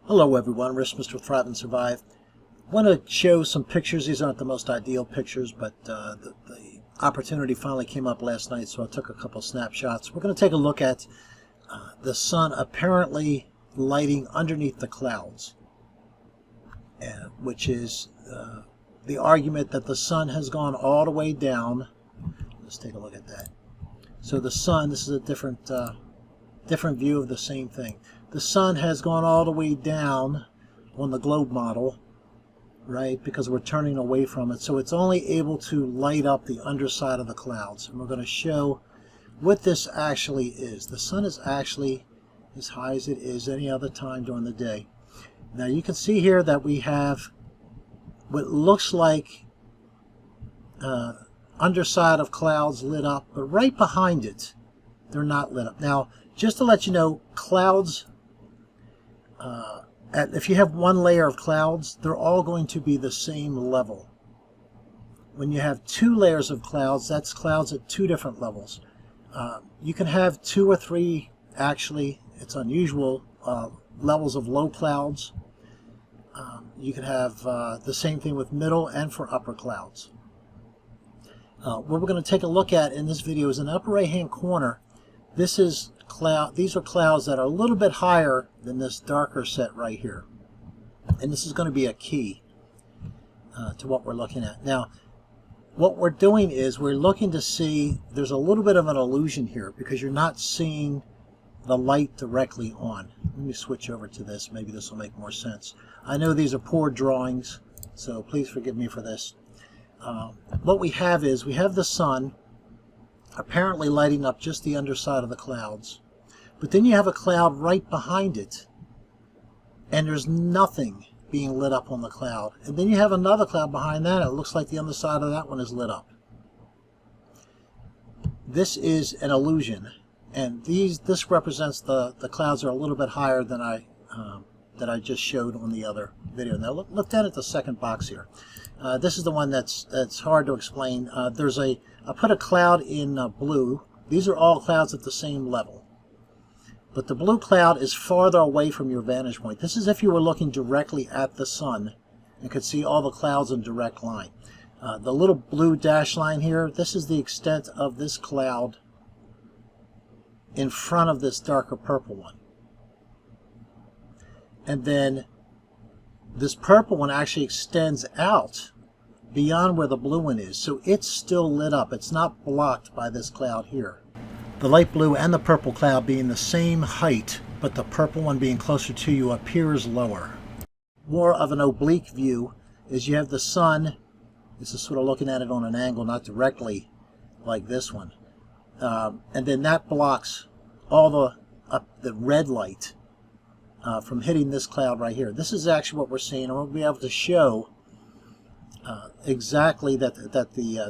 Hello everyone, Risk Mr. Thrive and Survive. I want to show some pictures. These aren't the most ideal pictures, but the opportunity finally came up last night, so I took a couple snapshots. We're going to take a look at the sun apparently lighting underneath the clouds, which is the argument that the sun has gone all the way down. Let's take a look at that. So the sun, this is a different view of the same thing. The sun has gone all the way down on the globe model, right, because we're turning away from it. So it's only able to light up the underside of the clouds. And we're going to show what this actually is. The sun is actually as high as it is any other time during the day. Now you can see here that we have what looks like underside of clouds lit up, but right behind it, they're not lit up. Now, just to let you know, clouds, if you have one layer of clouds, they're all going to be the same level. When you have two layers of clouds, that's clouds at two different levels. You can have two or three, actually, it's unusual, levels of low clouds. You can have the same thing with middle and for upper clouds. What we're going to take a look at in this video is in the upper right hand corner. This is these are clouds that are a little bit higher than this darker set right here. And this is going to be a key to what we're looking at. Now, what we're doing is we're looking to see, there's a little bit of an illusion here because you're not seeing the light directly on. Let me switch over to this. Maybe this will make more sense. I know these are poor drawings, so please forgive me for this. What we have is we have the sun apparently lighting up just the underside of the clouds, but then you have a cloud right behind it and there's nothing being lit up on the cloud, and then you have another cloud behind that. It looks like the underside of that one is lit up. This is an illusion, and this represents the clouds are a little bit higher than I just showed on the other video. Now look down at the second box here. This is the one that's hard to explain. I put a cloud in blue. These are all clouds at the same level. But the blue cloud is farther away from your vantage point. This is if you were looking directly at the sun and could see all the clouds in direct line. The little blue dash line here, this is the extent of this cloud in front of this darker purple one. And then this purple one actually extends out beyond where the blue one is, so it's still lit up. It's not blocked by this cloud here. The light blue and the purple cloud being the same height, but the purple one being closer to you appears lower. More of an oblique view is you have the sun. This is sort of looking at it on an angle, not directly like this one. And then that blocks all the red light from hitting this cloud right here. This is actually what we're seeing, and we'll be able to show exactly that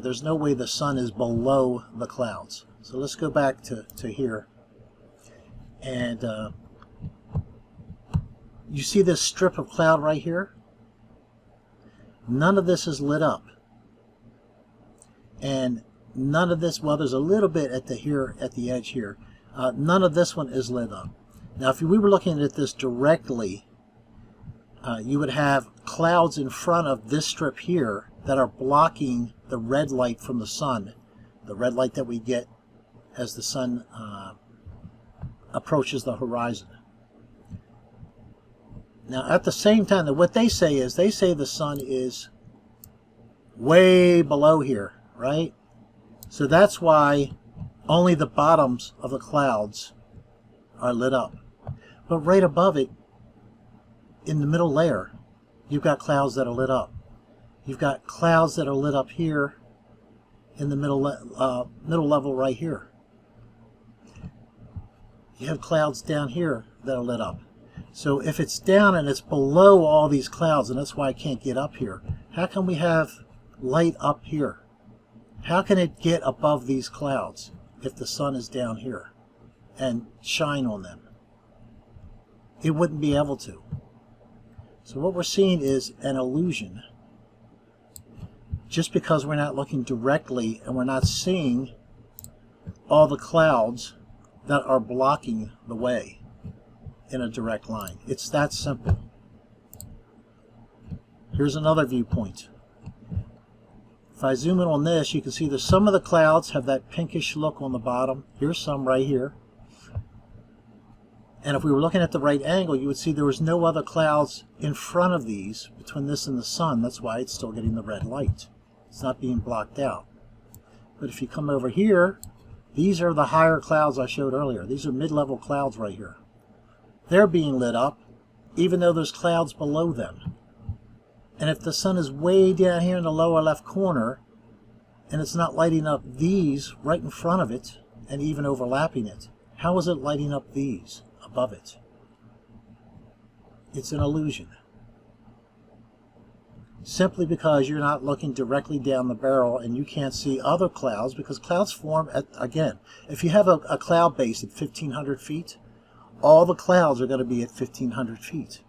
there's no way the sun is below the clouds. So let's go back to here, and you see this strip of cloud right here? None of this is lit up, and none of this, well, there's a little bit at the edge here. None of this one is lit up. Now, if we were looking at this directly, you would have clouds in front of this strip here that are blocking the red light from the sun, the red light that we get as the sun approaches the horizon. Now, at the same time, what they say is, they say the sun is way below here, right? So that's why only the bottoms of the clouds are lit up. But right above it, in the middle layer, you've got clouds that are lit up. You've got clouds that are lit up here in the middle level right here. You have clouds down here that are lit up. So if it's down and it's below all these clouds, and that's why I can't get up here, how can we have light up here? How can it get above these clouds if the sun is down here and shine on them? It wouldn't be able to. So what we're seeing is an illusion. Just because we're not looking directly and we're not seeing all the clouds that are blocking the way in a direct line. It's that simple. Here's another viewpoint. If I zoom in on this, you can see that some of the clouds have that pinkish look on the bottom. Here's some right here. And if we were looking at the right angle, you would see there was no other clouds in front of these between this and the sun. That's why it's still getting the red light. It's not being blocked out. But if you come over here, these are the higher clouds I showed earlier. These are mid-level clouds right here. They're being lit up, even though there's clouds below them. And if the sun is way down here in the lower left corner, and it's not lighting up these right in front of it, and even overlapping it, how is it lighting up these above it? It's an illusion. Simply because you're not looking directly down the barrel and you can't see other clouds, because clouds form at, again, if you have a cloud base at 1,500 feet, all the clouds are going to be at 1,500 feet.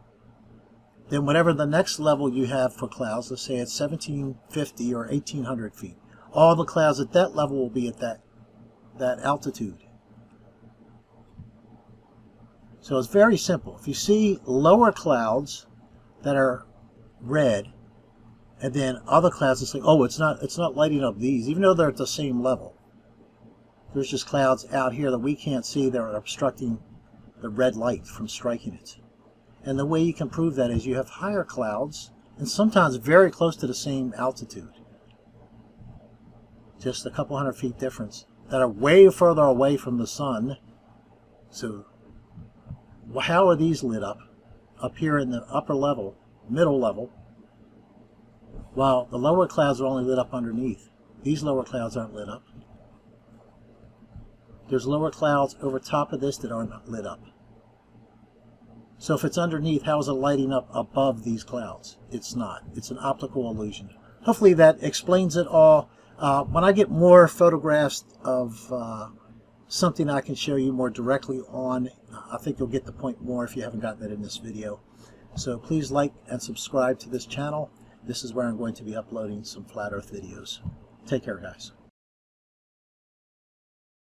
Then whatever the next level you have for clouds, let's say at 1,750 or 1,800 feet, all the clouds at that level will be at that altitude. So it's very simple. If you see lower clouds that are red, and then other clouds that say, oh, it's not lighting up these, even though they're at the same level. There's just clouds out here that we can't see that are obstructing the red light from striking it. And the way you can prove that is you have higher clouds, and sometimes very close to the same altitude, just a couple hundred feet difference, that are way further away from the sun. So how are these lit up here in the upper level, middle level, while the lower clouds are only lit up underneath? These lower clouds aren't lit up. There's lower clouds over top of this that aren't lit up. So if it's underneath, how is it lighting up above these clouds? It's not. It's an optical illusion. Hopefully that explains it all. When I get more photographs of something I can show you more directly on, I think you'll get the point more if you haven't gotten it in this video. So please like and subscribe to this channel. This is where I'm going to be uploading some flat earth videos. Take care, guys.